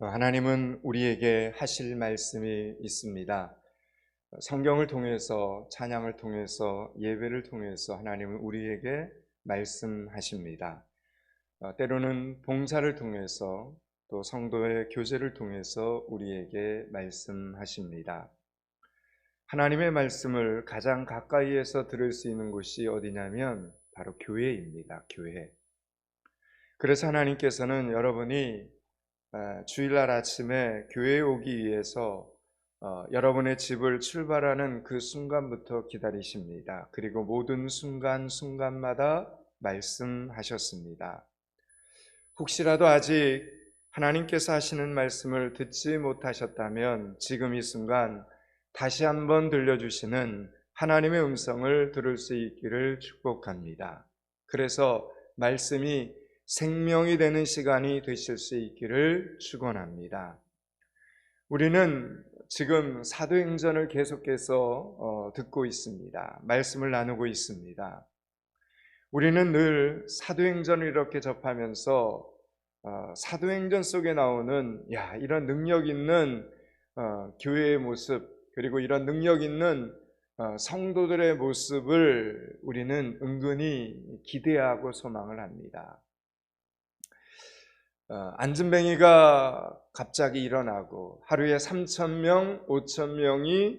하나님은 우리에게 하실 말씀이 있습니다. 성경을 통해서, 찬양을 통해서, 예배를 통해서 하나님은 우리에게 말씀하십니다. 때로는 봉사를 통해서, 또 성도의 교제를 통해서 우리에게 말씀하십니다. 하나님의 말씀을 가장 가까이에서 들을 수 있는 곳이 어디냐면 바로 교회입니다. 교회. 그래서 하나님께서는 여러분이 주일날 아침에 교회에 오기 위해서 여러분의 집을 출발하는 그 순간부터 기다리십니다. 그리고 모든 순간순간마다 말씀하셨습니다. 혹시라도 아직 하나님께서 하시는 말씀을 듣지 못하셨다면 지금 이 순간 다시 한번 들려주시는 하나님의 음성을 들을 수 있기를 축복합니다. 그래서 말씀이 생명이 되는 시간이 되실 수 있기를 축원합니다. 우리는 지금 사도행전을 계속해서 듣고 있습니다. 말씀을 나누고 있습니다. 우리는 늘 사도행전을 이렇게 접하면서 사도행전 속에 나오는 이런 능력 있는 교회의 모습, 그리고 이런 능력 있는 성도들의 모습을 우리는 은근히 기대하고 소망을 합니다. 안진뱅이가 갑자기 일어나고 하루에 3,000명, 5,000명이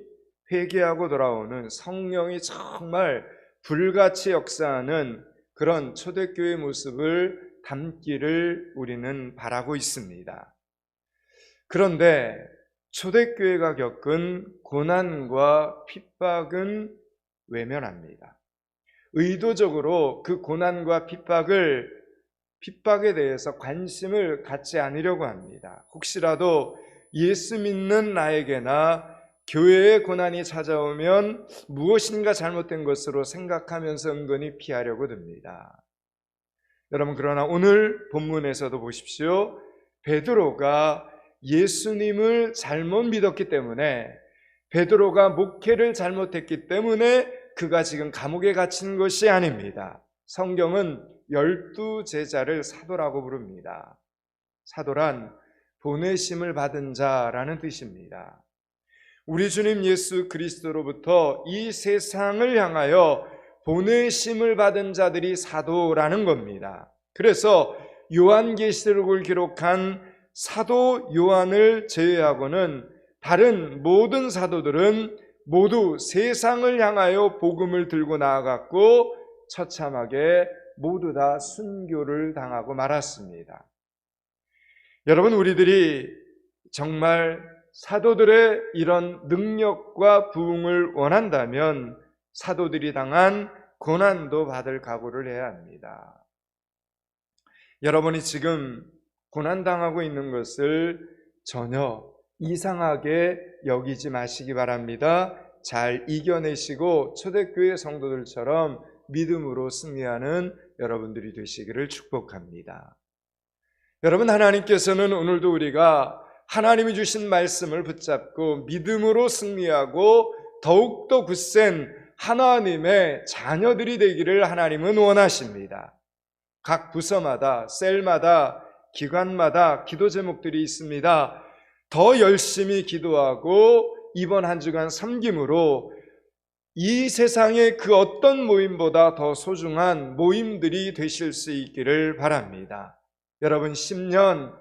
회개하고 돌아오는 성령이 정말 불같이 역사하는 그런 초대교회의 모습을 담기를 우리는 바라고 있습니다. 그런데 초대교회가 겪은 고난과 핍박은 외면합니다. 의도적으로 그 고난과 핍박에 대해서 관심을 갖지 않으려고 합니다. 혹시라도 예수 믿는 나에게나 교회의 고난이 찾아오면 무엇인가 잘못된 것으로 생각하면서 은근히 피하려고 듭니다. 여러분, 그러나 오늘 본문에서도 보십시오. 베드로가 예수님을 잘못 믿었기 때문에, 베드로가 목회를 잘못했기 때문에 그가 지금 감옥에 갇힌 것이 아닙니다. 성경은 12제자를 사도라고 부릅니다. 사도란 보내심을 받은 자라는 뜻입니다. 우리 주님 예수 그리스도로부터 이 세상을 향하여 보내심을 받은 자들이 사도라는 겁니다. 그래서 요한계시록을 기록한 사도 요한을 제외하고는 다른 모든 사도들은 모두 세상을 향하여 복음을 들고 나아갔고 처참하게 모두 다 순교를 당하고 말았습니다. 여러분, 우리들이 정말 사도들의 이런 능력과 부흥을 원한다면 사도들이 당한 고난도 받을 각오를 해야 합니다. 여러분이 지금 고난당하고 있는 것을 전혀 이상하게 여기지 마시기 바랍니다. 잘 이겨내시고 초대교회 성도들처럼 믿음으로 승리하는 여러분들이 되시기를 축복합니다. 여러분, 하나님께서는 오늘도 우리가 하나님이 주신 말씀을 붙잡고 믿음으로 승리하고 더욱더 굳센 하나님의 자녀들이 되기를 하나님은 원하십니다. 각 부서마다, 셀마다, 기관마다 기도 제목들이 있습니다. 더 열심히 기도하고 이번 한 주간 섬김으로 이 세상의 그 어떤 모임보다 더 소중한 모임들이 되실 수 있기를 바랍니다. 여러분, 10년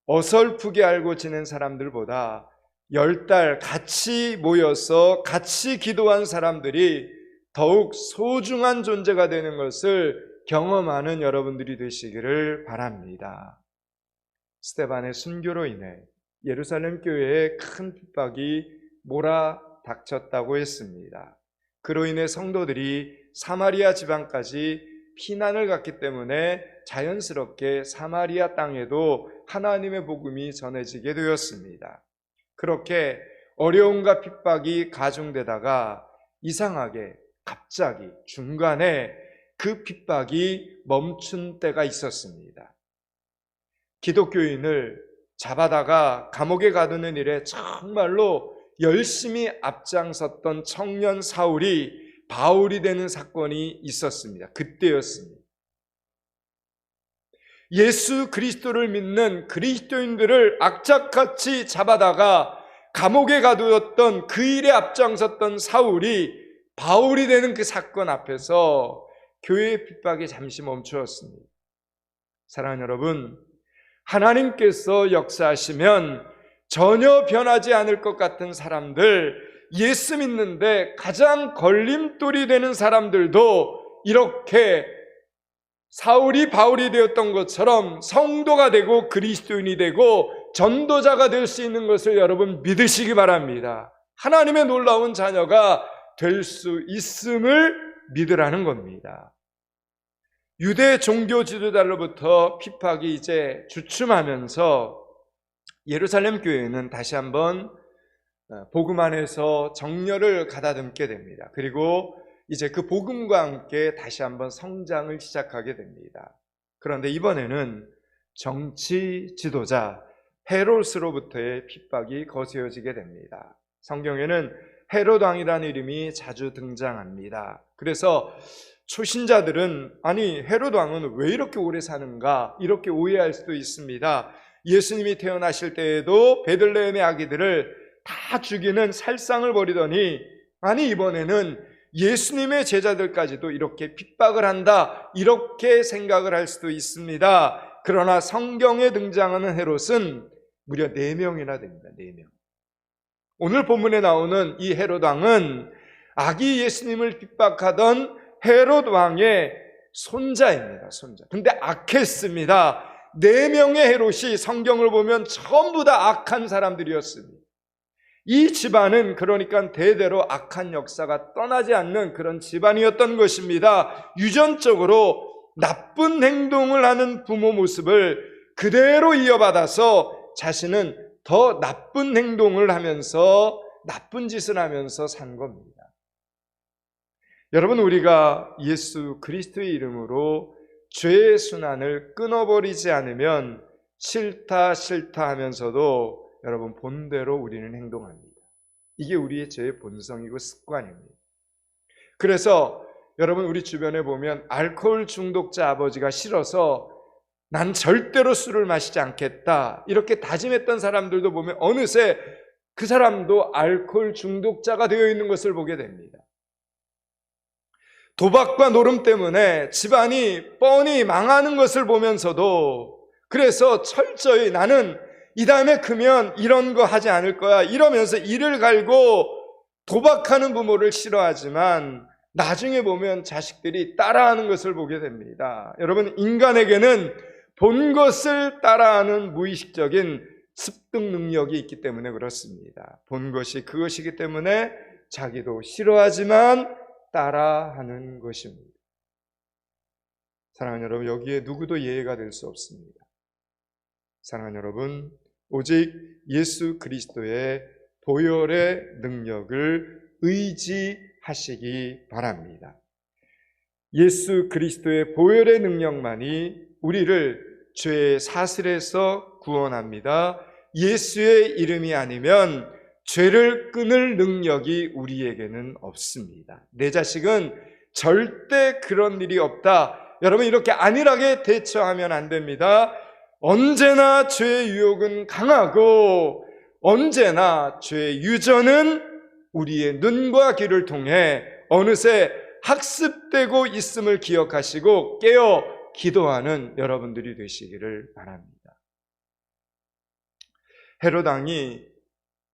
어설프게 알고 지낸 사람들보다 10달 같이 모여서 같이 기도한 사람들이 더욱 소중한 존재가 되는 것을 경험하는 여러분들이 되시기를 바랍니다. 스데반의 순교로 인해 예루살렘 교회에 큰 핍박이 몰아닥쳤다고 했습니다. 그로 인해 성도들이 사마리아 지방까지 피난을 갔기 때문에 자연스럽게 사마리아 땅에도 하나님의 복음이 전해지게 되었습니다. 그렇게 어려움과 핍박이 가중되다가 이상하게 갑자기 중간에 그 핍박이 멈춘 때가 있었습니다. 기독교인을 잡아다가 감옥에 가두는 일에 정말로 열심히 앞장섰던 청년 사울이 바울이 되는 사건이 있었습니다. 그때였습니다. 예수 그리스도를 믿는 그리스도인들을 악착같이 잡아다가 감옥에 가두었던 그 일에 앞장섰던 사울이 바울이 되는 그 사건 앞에서 교회의 핍박이 잠시 멈추었습니다. 사랑하는 여러분, 하나님께서 역사하시면 전혀 변하지 않을 것 같은 사람들, 예수 믿는데 가장 걸림돌이 되는 사람들도 이렇게 사울이 바울이 되었던 것처럼 성도가 되고 그리스도인이 되고 전도자가 될 수 있는 것을 여러분 믿으시기 바랍니다. 하나님의 놀라운 자녀가 될 수 있음을 믿으라는 겁니다. 유대 종교 지도자로부터 핍박이 이제 주춤하면서 예루살렘 교회는 다시 한번 복음 안에서 정열을 가다듬게 됩니다. 그리고 이제 그 복음과 함께 다시 한번 성장을 시작하게 됩니다. 그런데 이번에는 정치 지도자 헤롯으로부터의 핍박이 거세어지게 됩니다. 성경에는 헤롯 왕이라는 이름이 자주 등장합니다. 그래서 초신자들은 아니 헤롯 왕은 왜 이렇게 오래 사는가 이렇게 오해할 수도 있습니다. 예수님이 태어나실 때에도 베들레헴의 아기들을 다 죽이는 살상을 벌이더니 아니 이번에는 예수님의 제자들까지도 이렇게 핍박을 한다 이렇게 생각을 할 수도 있습니다. 그러나 성경에 등장하는 헤롯은 무려 4명이나 됩니다. 4명. 오늘 본문에 나오는 이 헤롯 왕은 아기 예수님을 핍박하던 헤롯 왕의 손자입니다. 손자. 근데 악했습니다. 4명의 헤롯이 성경을 보면 전부 다 악한 사람들이었습니다. 이 집안은 그러니까 대대로 악한 역사가 떠나지 않는 그런 집안이었던 것입니다. 유전적으로 나쁜 행동을 하는 부모 모습을 그대로 이어받아서 자신은 더 나쁜 행동을 하면서 나쁜 짓을 하면서 산 겁니다. 여러분, 우리가 예수 그리스도의 이름으로 죄의 순환을 끊어버리지 않으면 싫다 하면서도 여러분 본대로 우리는 행동합니다. 이게 우리의 죄의 본성이고 습관입니다. 그래서 여러분 우리 주변에 보면 알코올 중독자 아버지가 싫어서 난 절대로 술을 마시지 않겠다 이렇게 다짐했던 사람들도 보면 어느새 그 사람도 알코올 중독자가 되어 있는 것을 보게 됩니다. 도박과 노름 때문에 집안이 뻔히 망하는 것을 보면서도 그래서 철저히 나는 이 다음에 크면 이런 거 하지 않을 거야 이러면서 이를 갈고 도박하는 부모를 싫어하지만 나중에 보면 자식들이 따라하는 것을 보게 됩니다. 여러분, 인간에게는 본 것을 따라하는 무의식적인 습득 능력이 있기 때문에 그렇습니다. 본 것이 그것이기 때문에 자기도 싫어하지만 따라하는 것입니다. 사랑하는 여러분, 여기에 누구도 예외가 될 수 없습니다. 사랑하는 여러분, 오직 예수 그리스도의 보혈의 능력을 의지하시기 바랍니다. 예수 그리스도의 보혈의 능력만이 우리를 죄의 사슬에서 구원합니다. 예수의 이름이 아니면 죄를 끊을 능력이 우리에게는 없습니다. 내 자식은 절대 그런 일이 없다. 여러분, 이렇게 안일하게 대처하면 안 됩니다. 언제나 죄의 유혹은 강하고 언제나 죄의 유전은 우리의 눈과 귀를 통해 어느새 학습되고 있음을 기억하시고 깨어 기도하는 여러분들이 되시기를 바랍니다. 헤롯 왕이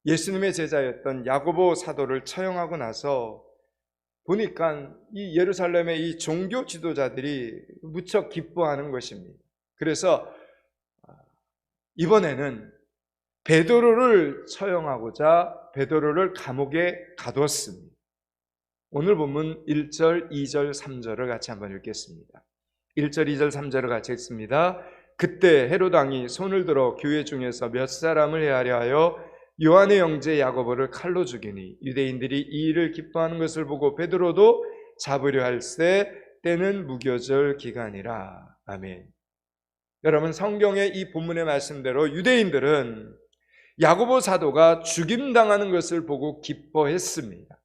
예수님의 제자였던 야고보 사도를 처형하고 나서 보니까 이 예루살렘의 이 종교 지도자들이 무척 기뻐하는 것입니다. 그래서 이번에는 베드로를 처형하고자 베드로를 감옥에 가두었습니다. 오늘 본문 1절, 2절, 3절을 같이 한번 읽겠습니다. 1절, 2절, 3절을 같이 읽습니다. 그때 헤롯 왕이 손을 들어 교회 중에서 몇 사람을 해하려 하여 요한의 형제 야고보를 칼로 죽이니 유대인들이 이 일을 기뻐하는 것을 보고 베드로도 잡으려 할새 때는 무교절 기간이라. 아멘. 여러분, 성경의 이 본문의 말씀대로 유대인들은 야고보 사도가 죽임당하는 것을 보고 기뻐했습니다.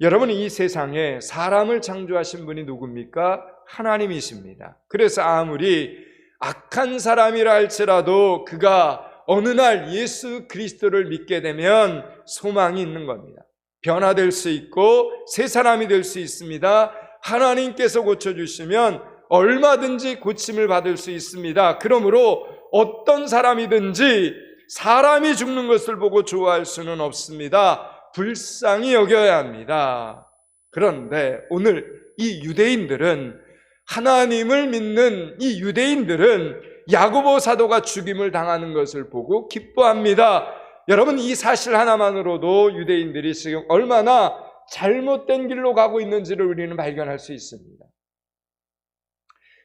여러분, 이 세상에 사람을 창조하신 분이 누굽니까? 하나님이십니다. 그래서 아무리 악한 사람이라 할지라도 그가 어느 날 예수 그리스도를 믿게 되면 소망이 있는 겁니다. 변화될 수 있고 새 사람이 될 수 있습니다. 하나님께서 고쳐주시면 얼마든지 고침을 받을 수 있습니다. 그러므로 어떤 사람이든지 사람이 죽는 것을 보고 좋아할 수는 없습니다. 불쌍히 여겨야 합니다. 그런데 오늘 이 유대인들은, 하나님을 믿는 이 유대인들은 야고보 사도가 죽임을 당하는 것을 보고 기뻐합니다. 여러분, 이 사실 하나만으로도 유대인들이 지금 얼마나 잘못된 길로 가고 있는지를 우리는 발견할 수 있습니다.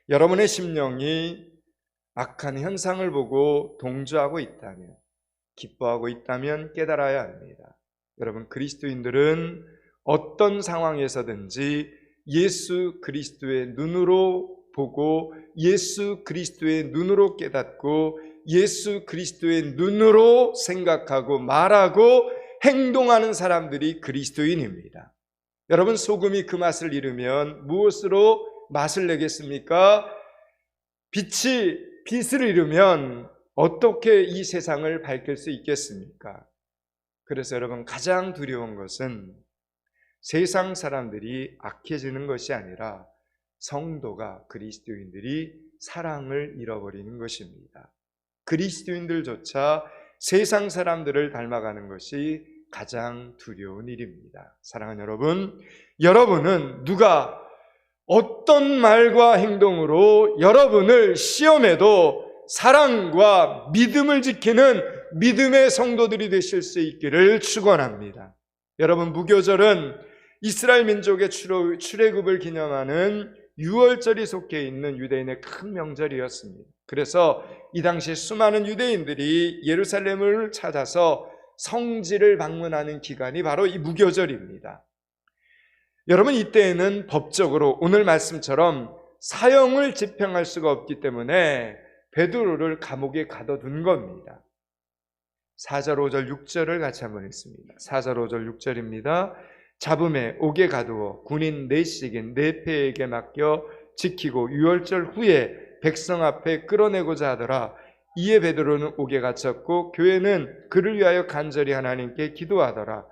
여러분의 심령이 악한 현상을 보고 동조하고 있다면, 기뻐하고 있다면 깨달아야 합니다. 여러분, 그리스도인들은 어떤 상황에서든지 예수 그리스도의 눈으로 보고 예수 그리스도의 눈으로 깨닫고 예수 그리스도의 눈으로 생각하고 말하고 행동하는 사람들이 그리스도인입니다. 여러분, 소금이 그 맛을 잃으면 무엇으로 맛을 내겠습니까? 빛이 빛을 잃으면 어떻게 이 세상을 밝힐 수 있겠습니까? 그래서 여러분, 가장 두려운 것은 세상 사람들이 악해지는 것이 아니라 성도가, 그리스도인들이 사랑을 잃어버리는 것입니다. 그리스도인들조차 세상 사람들을 닮아가는 것이 가장 두려운 일입니다. 사랑하는 여러분, 여러분은 누가 어떤 말과 행동으로 여러분을 시험해도 사랑과 믿음을 지키는 믿음의 성도들이 되실 수 있기를 축원합니다. 여러분, 무교절은 이스라엘 민족의 출애굽을 기념하는 유월절이 속해 있는 유대인의 큰 명절이었습니다. 그래서 이 당시 수많은 유대인들이 예루살렘을 찾아서 성지를 방문하는 기간이 바로 이 무교절입니다. 여러분, 이때에는 법적으로 오늘 말씀처럼 사형을 집행할 수가 없기 때문에 베드로를 감옥에 가둬둔 겁니다. 4절, 5절, 6절을 같이 한번 읽습니다. 4절, 5절, 6절입니다. 잡음에 옥에 가두어 군인 4씩인 4패에게 맡겨 지키고 유월절 후에 백성 앞에 끌어내고자 하더라. 이에 베드로는 옥에 갇혔고 교회는 그를 위하여 간절히 하나님께 기도하더라.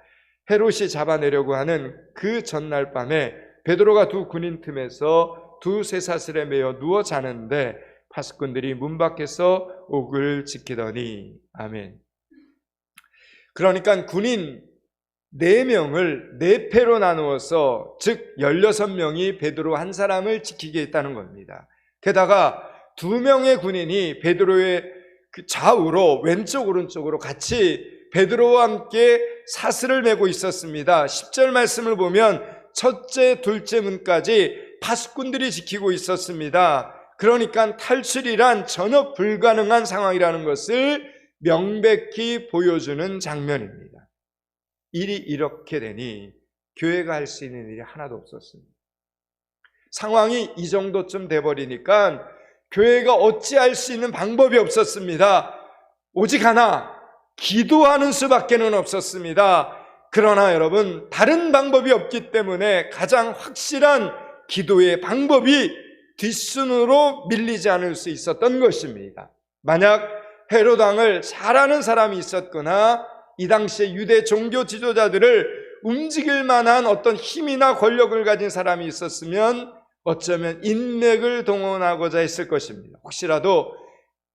헤롯이 잡아내려고 하는 그 전날 밤에 베드로가 두 군인 틈에서 두 쇠사슬에 매여 누워 자는데 파수꾼들이 문 밖에서 옥을 지키더니. 아멘. 그러니까 군인 4명을 4패로 나누어서, 즉 16명이 베드로 한 사람을 지키게 했다는 겁니다. 게다가 2명의 군인이 베드로의 그 좌우로 왼쪽 오른쪽으로 같이 베드로와 함께 사슬을 메고 있었습니다. 10절 말씀을 보면 첫째, 둘째 문까지 파수꾼들이 지키고 있었습니다. 그러니까 탈출이란 전혀 불가능한 상황이라는 것을 명백히 보여주는 장면입니다. 일이 이렇게 되니 교회가 할 수 있는 일이 하나도 없었습니다. 상황이 이 정도쯤 돼버리니까 교회가 어찌할 수 있는 방법이 없었습니다. 오직 하나, 기도하는 수밖에는 없었습니다. 그러나 여러분, 다른 방법이 없기 때문에 가장 확실한 기도의 방법이 뒷순으로 밀리지 않을 수 있었던 것입니다. 만약 헤롯 왕을 잘 아는 사람이 있었거나 이 당시에 유대 종교 지도자들을 움직일 만한 어떤 힘이나 권력을 가진 사람이 있었으면 어쩌면 인맥을 동원하고자 했을 것입니다. 혹시라도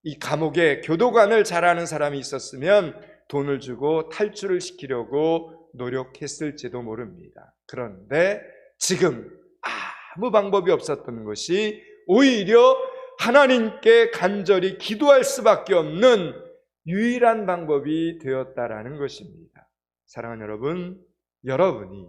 이 감옥에 교도관을 잘 아는 사람이 있었으면 돈을 주고 탈출을 시키려고 노력했을지도 모릅니다. 그런데 지금 아무 방법이 없었던 것이 오히려 하나님께 간절히 기도할 수밖에 없는 유일한 방법이 되었다라는 것입니다. 사랑하는 여러분, 여러분이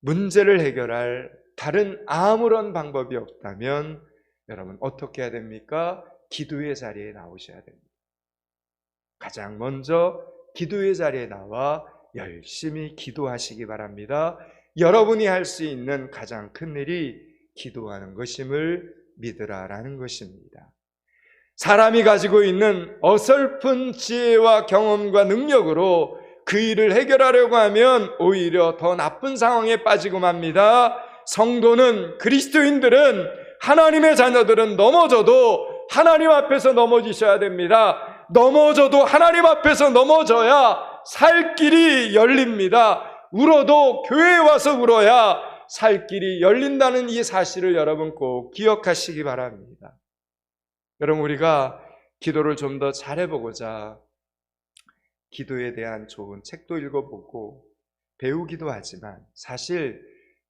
문제를 해결할 다른 아무런 방법이 없다면 여러분 어떻게 해야 됩니까? 기도의 자리에 나오셔야 됩니다. 가장 먼저 기도의 자리에 나와 열심히 기도하시기 바랍니다. 여러분이 할 수 있는 가장 큰 일이 기도하는 것임을 믿으라라는 것입니다. 사람이 가지고 있는 어설픈 지혜와 경험과 능력으로 그 일을 해결하려고 하면 오히려 더 나쁜 상황에 빠지고 맙니다. 성도는, 그리스도인들은, 하나님의 자녀들은 넘어져도 하나님 앞에서 넘어지셔야 됩니다. 넘어져도 하나님 앞에서 넘어져야 살 길이 열립니다. 울어도 교회에 와서 울어야 살 길이 열린다는 이 사실을 여러분 꼭 기억하시기 바랍니다. 여러분, 우리가 기도를 좀 더 잘해보고자 기도에 대한 좋은 책도 읽어보고 배우기도 하지만 사실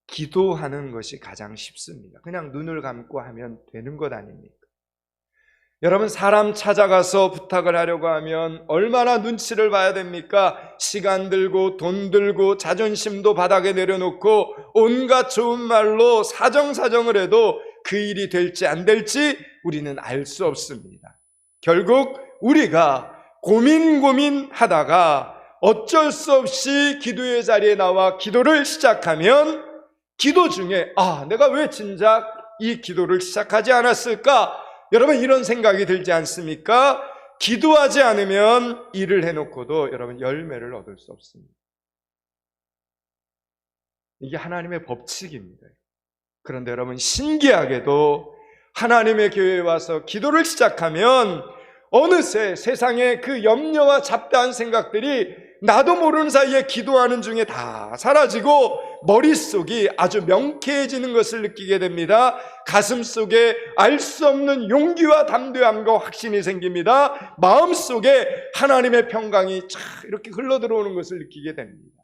기도하는 것이 가장 쉽습니다. 그냥 눈을 감고 하면 되는 것 아닙니까? 여러분, 사람 찾아가서 부탁을 하려고 하면 얼마나 눈치를 봐야 됩니까? 시간 들고 돈 들고 자존심도 바닥에 내려놓고 온갖 좋은 말로 사정사정을 해도 그 일이 될지 안 될지 우리는 알 수 없습니다. 결국 우리가 고민하다가 어쩔 수 없이 기도의 자리에 나와 기도를 시작하면 기도 중에 내가 왜 진작 이 기도를 시작하지 않았을까? 여러분, 이런 생각이 들지 않습니까? 기도하지 않으면 일을 해놓고도 여러분 열매를 얻을 수 없습니다. 이게 하나님의 법칙입니다. 그런데 여러분, 신기하게도 하나님의 교회에 와서 기도를 시작하면 어느새 세상의 그 염려와 잡다한 생각들이 나도 모르는 사이에 기도하는 중에 다 사라지고 머릿속이 아주 명쾌해지는 것을 느끼게 됩니다. 가슴속에 알 수 없는 용기와 담대함과 확신이 생깁니다. 마음속에 하나님의 평강이 쫙 이렇게 흘러들어오는 것을 느끼게 됩니다.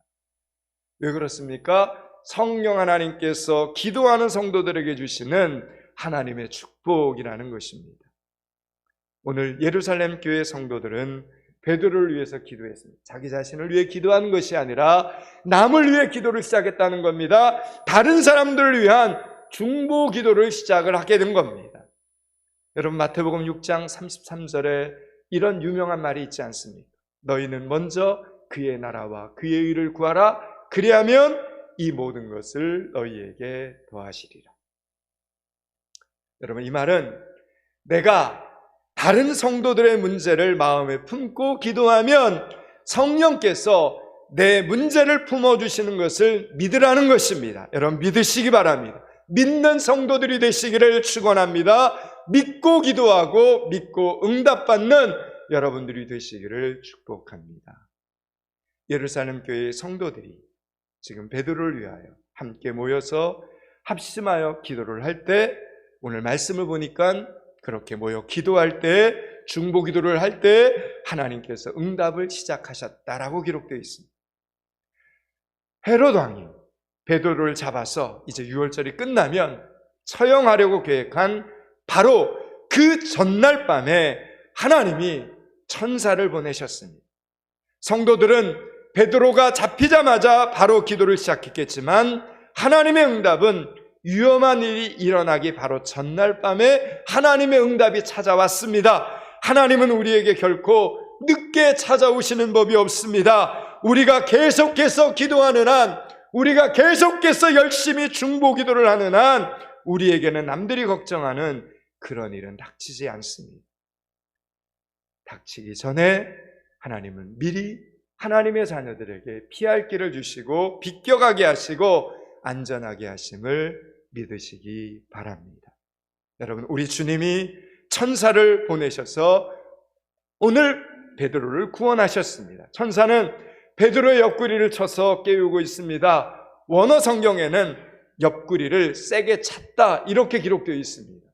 왜 그렇습니까? 성령 하나님께서 기도하는 성도들에게 주시는 하나님의 축복이라는 것입니다. 오늘 예루살렘 교회 성도들은 베드로를 위해서 기도했습니다. 자기 자신을 위해 기도하는 것이 아니라 남을 위해 기도를 시작했다는 겁니다. 다른 사람들을 위한 중보 기도를 시작을 하게 된 겁니다. 여러분, 마태복음 6장 33절에 이런 유명한 말이 있지 않습니까? 너희는 먼저 그의 나라와 그의 의를 구하라. 그리하면 이 모든 것을 너희에게 더하시리라. 여러분, 이 말은 내가 다른 성도들의 문제를 마음에 품고 기도하면 성령께서 내 문제를 품어주시는 것을 믿으라는 것입니다. 여러분, 믿으시기 바랍니다. 믿는 성도들이 되시기를 축원합니다. 믿고 기도하고 믿고 응답받는 여러분들이 되시기를 축복합니다. 예루살렘 교회의 성도들이 지금 베드로를 위하여 함께 모여서 합심하여 기도를 할 때, 오늘 말씀을 보니까 그렇게 모여 기도할 때, 중보 기도를 할 때 하나님께서 응답을 시작하셨다라고 기록되어 있습니다. 헤롯 왕이 베드로를 잡아서 이제 유월절이 끝나면 처형하려고 계획한 바로 그 전날 밤에 하나님이 천사를 보내셨습니다. 성도들은 베드로가 잡히자마자 바로 기도를 시작했겠지만 하나님의 응답은 위험한 일이 일어나기 바로 전날 밤에 하나님의 응답이 찾아왔습니다. 하나님은 우리에게 결코 늦게 찾아오시는 법이 없습니다. 우리가 계속해서 기도하는 한, 우리가 계속해서 열심히 중보 기도를 하는 한 우리에게는 남들이 걱정하는 그런 일은 닥치지 않습니다. 닥치기 전에 하나님은 미리 하나님의 자녀들에게 피할 길을 주시고 비껴가게 하시고 안전하게 하심을 믿으시기 바랍니다. 여러분, 우리 주님이 천사를 보내셔서 오늘 베드로를 구원하셨습니다. 천사는 베드로의 옆구리를 쳐서 깨우고 있습니다. 원어 성경에는 옆구리를 세게 찼다 이렇게 기록되어 있습니다.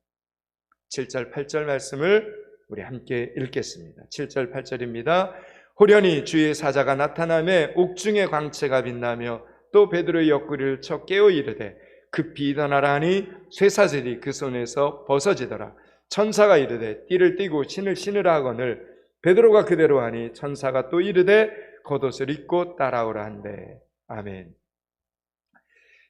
7절 8절 말씀을 우리 함께 읽겠습니다. 7절 8절입니다. 호련히 주의 사자가 나타나매 옥중의 광채가 빛나며 또 베드로의 옆구리를 쳐 깨어 이르되 급히 일어나라 하니 쇠사슬이 그 손에서 벗어지더라. 천사가 이르되 띠를 띠고 신을 신으라 하거늘 베드로가 그대로 하니 천사가 또 이르되 겉옷을 입고 따라오라 한대. 아멘.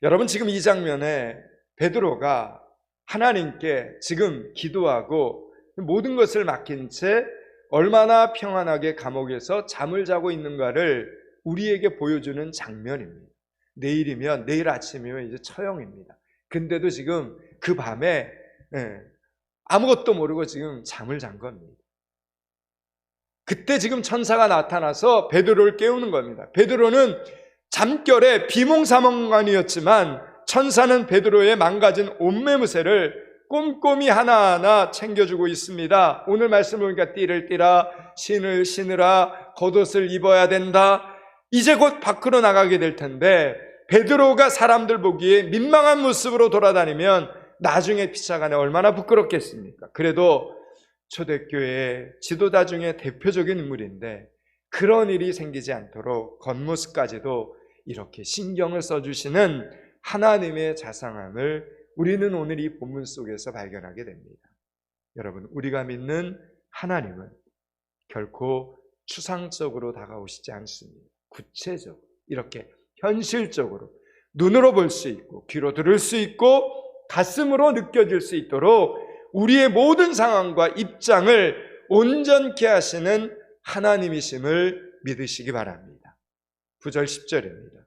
여러분, 지금 이 장면에 베드로가 하나님께 지금 기도하고 모든 것을 맡긴 채 얼마나 평안하게 감옥에서 잠을 자고 있는가를 우리에게 보여주는 장면입니다. 내일이면, 내일 아침이면 이제 처형입니다. 근데도 지금 그 밤에 아무것도 모르고 지금 잠을 잔 겁니다. 그때 지금 천사가 나타나서 베드로를 깨우는 겁니다. 베드로는 잠결에 비몽사몽간이었지만 천사는 베드로의 망가진 옷매무새를 꼼꼼히 하나하나 챙겨주고 있습니다. 오늘 말씀을 보니까 띠를 띠라, 신을 신으라, 겉옷을 입어야 된다. 이제 곧 밖으로 나가게 될 텐데 베드로가 사람들 보기에 민망한 모습으로 돌아다니면 나중에 피차간에 얼마나 부끄럽겠습니까? 그래도 초대교회 지도자 중에 대표적인 인물인데 그런 일이 생기지 않도록 겉모습까지도 이렇게 신경을 써주시는 하나님의 자상함을 우리는 오늘 이 본문 속에서 발견하게 됩니다. 여러분, 우리가 믿는 하나님은 결코 추상적으로 다가오시지 않습니다. 구체적으로, 이렇게 현실적으로 눈으로 볼 수 있고 귀로 들을 수 있고 가슴으로 느껴질 수 있도록 우리의 모든 상황과 입장을 온전케 하시는 하나님이심을 믿으시기 바랍니다. 9절 10절입니다.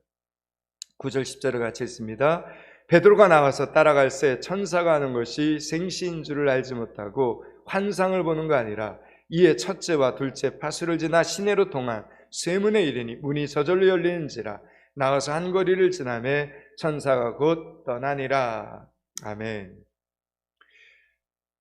9절 10절을 같이 읽습니다. 베드로가 나와서 따라갈새 천사가 하는 것이 생시인 줄을 알지 못하고 환상을 보는 거 아니라 이에 첫째와 둘째 파수를 지나 시내로 통한 쇠문에 이르니 문이 저절로 열리는지라 나와서 한 거리를 지나매 천사가 곧 떠나니라. 아멘.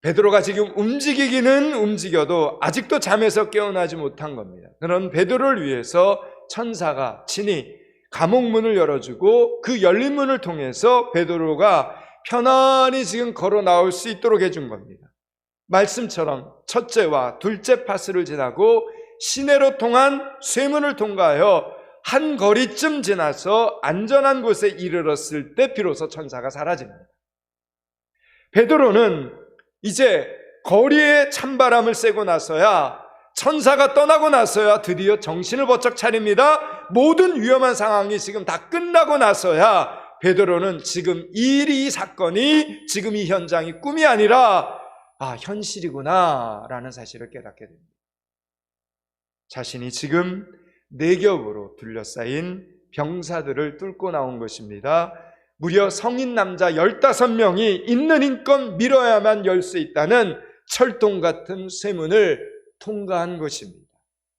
베드로가 지금 움직이기는 움직여도 아직도 잠에서 깨어나지 못한 겁니다. 그런 베드로를 위해서 천사가 친히 감옥문을 열어주고 그 열린 문을 통해서 베드로가 편안히 지금 걸어 나올 수 있도록 해준 겁니다. 말씀처럼 첫째와 둘째 파스를 지나고 시내로 통한 쇠문을 통과하여 한 거리쯤 지나서 안전한 곳에 이르렀을 때 비로소 천사가 사라집니다. 베드로는 이제 거리에 찬바람을 쐬고 나서야, 천사가 떠나고 나서야 드디어 정신을 번쩍 차립니다. 모든 위험한 상황이 지금 다 끝나고 나서야 베드로는 지금 이 사건이, 지금 이 현장이 꿈이 아니라 현실이구나 라는 사실을 깨닫게 됩니다. 자신이 지금 네 겹으로 둘러싸인 병사들을 뚫고 나온 것입니다. 무려 성인 남자 15명이 있는 힘껏 밀어야만 열 수 있다는 철동 같은 쇠문을 통과한 것입니다.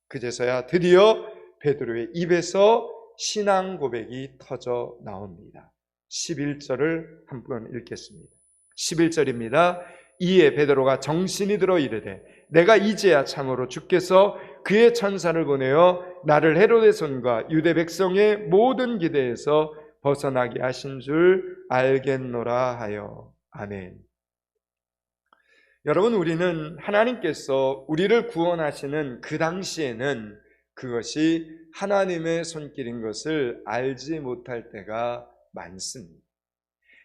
그제서야 드디어 베드로의 입에서 신앙 고백이 터져 나옵니다. 11절을 한번 읽겠습니다. 11절입니다. 이에 베드로가 정신이 들어 이르되 내가 이제야 참으로 주께서 그의 천사를 보내어 나를 헤로데 손과 유대 백성의 모든 기대에서 벗어나게 하신 줄 알겠노라 하여. 아멘. 여러분, 우리는 하나님께서 우리를 구원하시는 그 당시에는 그것이 하나님의 손길인 것을 알지 못할 때가 많습니다.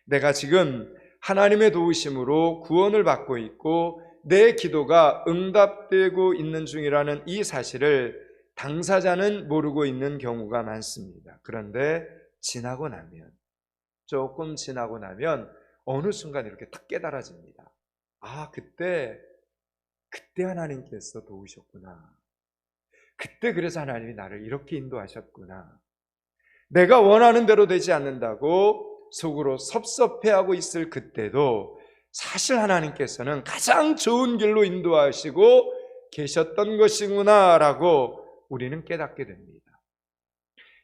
내가 지금 하나님의 도우심으로 구원을 받고 있고 내 기도가 응답되고 있는 중이라는 이 사실을 당사자는 모르고 있는 경우가 많습니다. 그런데 조금 지나고 나면 어느 순간 이렇게 딱 깨달아집니다. 그때 하나님께서 도우셨구나. 그때 그래서 하나님이 나를 이렇게 인도하셨구나. 내가 원하는 대로 되지 않는다고 속으로 섭섭해하고 있을 그때도 사실 하나님께서는 가장 좋은 길로 인도하시고 계셨던 것이구나 라고 우리는 깨닫게 됩니다.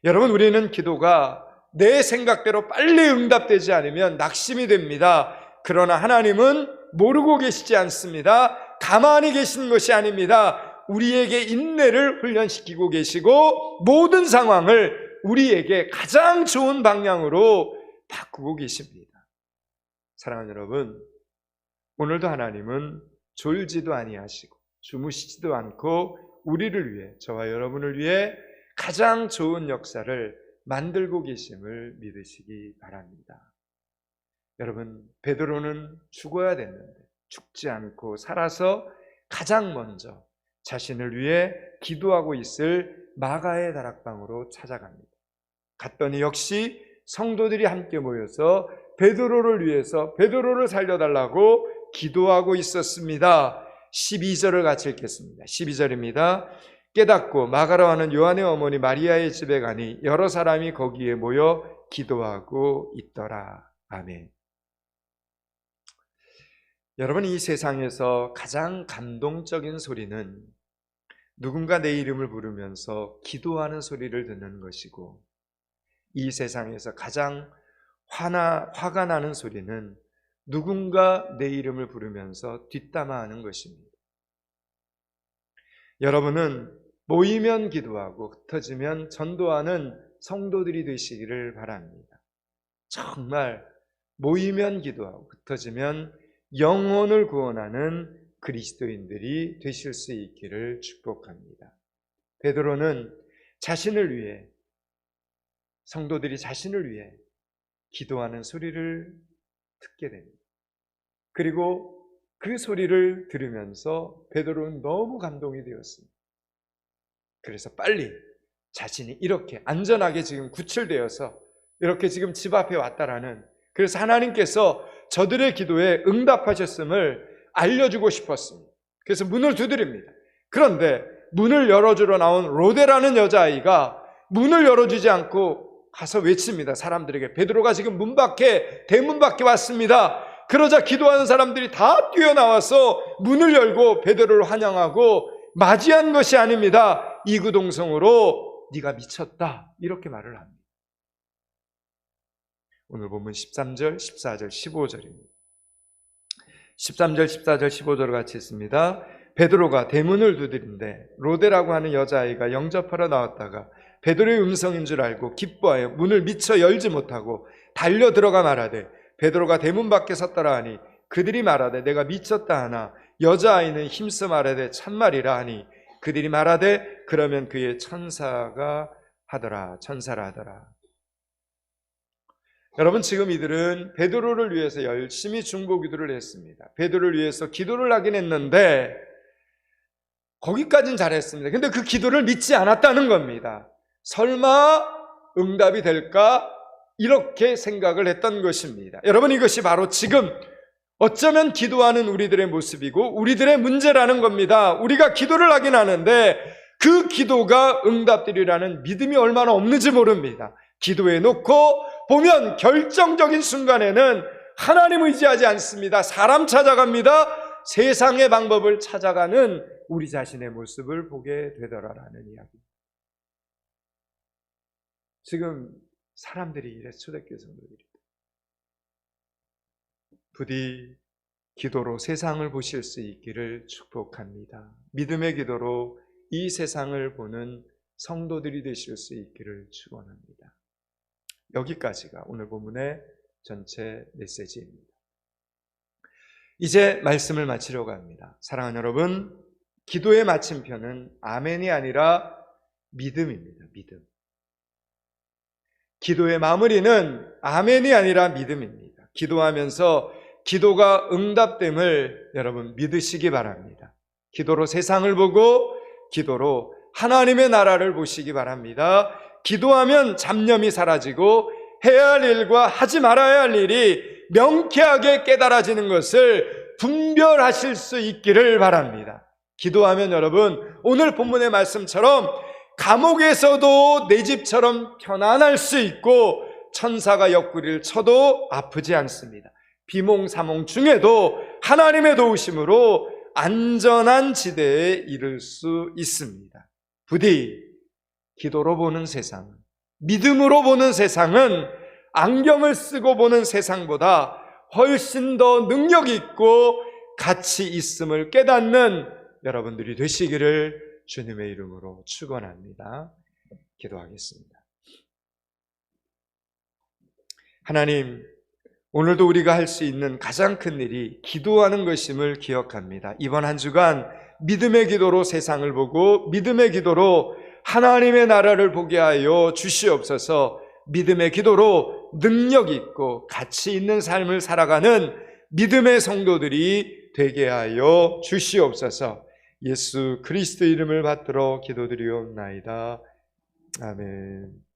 여러분, 우리는 기도가 내 생각대로 빨리 응답되지 않으면 낙심이 됩니다. 그러나 하나님은 모르고 계시지 않습니다. 가만히 계신 것이 아닙니다. 우리에게 인내를 훈련시키고 계시고 모든 상황을 우리에게 가장 좋은 방향으로 바꾸고 계십니다. 사랑하는 여러분, 오늘도 하나님은 졸지도 아니하시고 주무시지도 않고 우리를 위해, 저와 여러분을 위해 가장 좋은 역사를 만들고 계심을 믿으시기 바랍니다. 여러분, 베드로는 죽어야 됐는데 죽지 않고 살아서 가장 먼저 자신을 위해 기도하고 있을 마가의 다락방으로 찾아갑니다. 갔더니 역시 성도들이 함께 모여서 베드로를 위해서 베드로를 살려달라고 기도하고 있었습니다. 12절을 같이 읽겠습니다. 12절입니다. 깨닫고 마가라 하는 요한의 어머니 마리아의 집에 가니 여러 사람이 거기에 모여 기도하고 있더라. 아멘. 여러분, 이 세상에서 가장 감동적인 소리는 누군가 내 이름을 부르면서 기도하는 소리를 듣는 것이고, 이 세상에서 가장 화가 나는 소리는 누군가 내 이름을 부르면서 뒷담화하는 것입니다. 여러분은 모이면 기도하고 흩어지면 전도하는 성도들이 되시기를 바랍니다. 정말 모이면 기도하고 흩어지면 영혼을 구원하는 그리스도인들이 되실 수 있기를 축복합니다. 베드로는 자신을 위해, 성도들이 자신을 위해 기도하는 소리를 듣게 됩니다. 그리고 그 소리를 들으면서 베드로는 너무 감동이 되었습니다. 그래서 빨리 자신이 이렇게 안전하게 지금 구출되어서 이렇게 지금 집 앞에 왔다라는, 그래서 하나님께서 저들의 기도에 응답하셨음을 알려주고 싶었습니다. 그래서 문을 두드립니다. 그런데 문을 열어주러 나온 로데라는 여자아이가 문을 열어주지 않고 가서 외칩니다. 사람들에게 베드로가 지금 대문 밖에 왔습니다. 그러자 기도하는 사람들이 다 뛰어나와서 문을 열고 베드로를 환영하고 맞이한 것이 아닙니다. 이구동성으로 네가 미쳤다, 이렇게 말을 합니다. 오늘 본문 13절, 14절, 15절입니다. 13절, 14절, 15절을 같이 읽습니다. 베드로가 대문을 두드린데 로데라고 하는 여자아이가 영접하러 나왔다가 베드로의 음성인 줄 알고 기뻐하여 문을 미처 열지 못하고 달려 들어가 말하되, 베드로가 대문 밖에 섰더라 하니 그들이 말하되 내가 미쳤다 하나 여자아이는 힘써 말하되 참말이라 하니 그들이 말하되 그러면 그의 천사라 하더라. 여러분, 지금 이들은 베드로를 위해서 열심히 중보기도를 했습니다. 베드로를 위해서 기도를 하긴 했는데 거기까지는 잘했습니다. 근데 그 기도를 믿지 않았다는 겁니다. 설마 응답이 될까? 이렇게 생각을 했던 것입니다. 여러분, 이것이 바로 지금 어쩌면 기도하는 우리들의 모습이고 우리들의 문제라는 겁니다. 우리가 기도를 하긴 하는데 그 기도가 응답되리라는 믿음이 얼마나 없는지 모릅니다. 기도해 놓고 보면 결정적인 순간에는 하나님 의지하지 않습니다. 사람 찾아갑니다. 세상의 방법을 찾아가는 우리 자신의 모습을 보게 되더라라는 이야기. 지금 사람들이 이래, 초대교회 성도들이 부디 기도로 세상을 보실 수 있기를 축복합니다. 믿음의 기도로 이 세상을 보는 성도들이 되실 수 있기를 축원합니다. 여기까지가 오늘 본문의 전체 메시지입니다. 이제 말씀을 마치려고 합니다. 사랑하는 여러분, 기도의 마침표는 아멘이 아니라 믿음입니다. 믿음. 기도의 마무리는 아멘이 아니라 믿음입니다. 기도하면서 기도가 응답됨을 여러분 믿으시기 바랍니다. 기도로 세상을 보고 기도로 하나님의 나라를 보시기 바랍니다. 기도하면 잡념이 사라지고 해야 할 일과 하지 말아야 할 일이 명쾌하게 깨달아지는 것을 분별하실 수 있기를 바랍니다. 기도하면 여러분, 오늘 본문의 말씀처럼 감옥에서도 내 집처럼 편안할 수 있고 천사가 옆구리를 쳐도 아프지 않습니다. 비몽사몽 중에도 하나님의 도우심으로 안전한 지대에 이를 수 있습니다. 부디 기도로 보는 세상, 믿음으로 보는 세상은 안경을 쓰고 보는 세상보다 훨씬 더 능력 있고 가치 있음을 깨닫는 여러분들이 되시기를 주님의 이름으로 축원합니다. 기도하겠습니다. 하나님, 오늘도 우리가 할 수 있는 가장 큰 일이 기도하는 것임을 기억합니다. 이번 한 주간 믿음의 기도로 세상을 보고 믿음의 기도로 하나님의 나라를 보게 하여 주시옵소서. 믿음의 기도로 능력 있고 가치 있는 삶을 살아가는 믿음의 성도들이 되게 하여 주시옵소서. 예수 그리스도 이름을 받들어 기도드리옵나이다. 아멘.